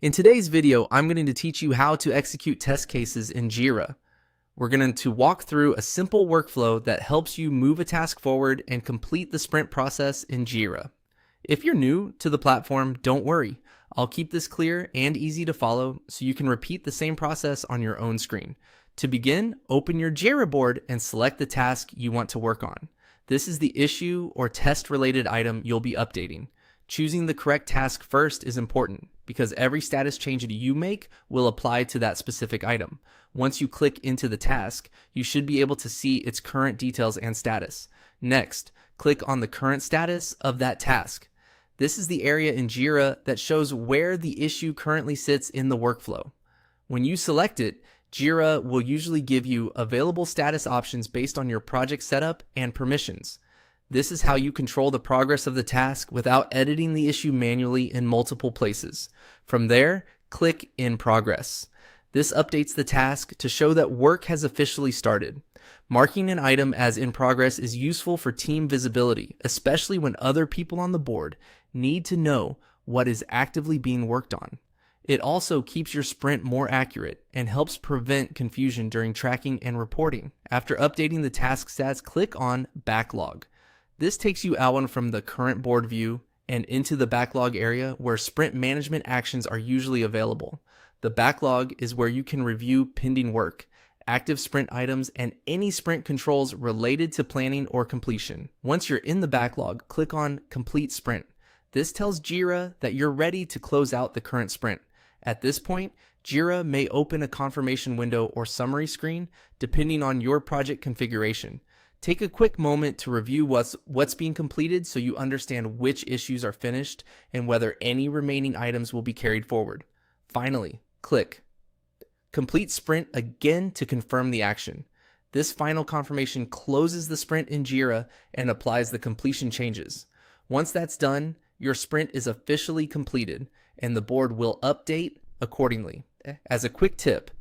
In today's video, I'm going to teach you how to execute test cases in JIRA. We're going to walk through a simple workflow that helps you move a task forward and complete the sprint process in JIRA. If you're new to the platform, don't worry. I'll keep this clear and easy to follow so you can repeat the same process on your own screen. To begin, open your JIRA board and select the task you want to work on. This is the issue or test related item you'll be updating. Choosing the correct task first is important because every status change that you make will apply to that specific item. Once you click into the task, you should be able to see its current details and status. Next, click on the current status of that task. This is the area in JIRA that shows where the issue currently sits in the workflow. When you select it, JIRA will usually give you available status options based on your project setup and permissions. This is how you control the progress of the task without editing the issue manually in multiple places. From there, click In Progress. This updates the task to show that work has officially started. Marking an item as in progress is useful for team visibility, especially when other people on the board need to know what is actively being worked on. It also keeps your sprint more accurate and helps prevent confusion during tracking and reporting. After updating the task stats, click on Backlog. This takes you out from the current board view and into the backlog area where sprint management actions are usually available. The backlog is where you can review pending work, active sprint items, and any sprint controls related to planning or completion. Once you're in the backlog, click on Complete Sprint. This tells JIRA that you're ready to close out the current sprint. At this point, JIRA may open a confirmation window or summary screen depending on your project configuration. Take a quick moment to review what's being completed so you understand which issues are finished and whether any remaining items will be carried forward. Finally, click Complete Sprint again to confirm the action. This final confirmation closes the sprint in JIRA and applies the completion changes. Once that's done, your sprint is officially completed and the board will update accordingly. As a quick tip,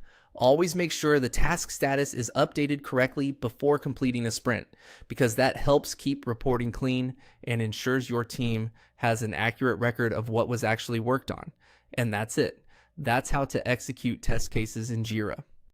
always make sure the task status is updated correctly before completing a sprint, because that helps keep reporting clean and ensures your team has an accurate record of what was actually worked on. And that's it. That's how to execute test cases in JIRA.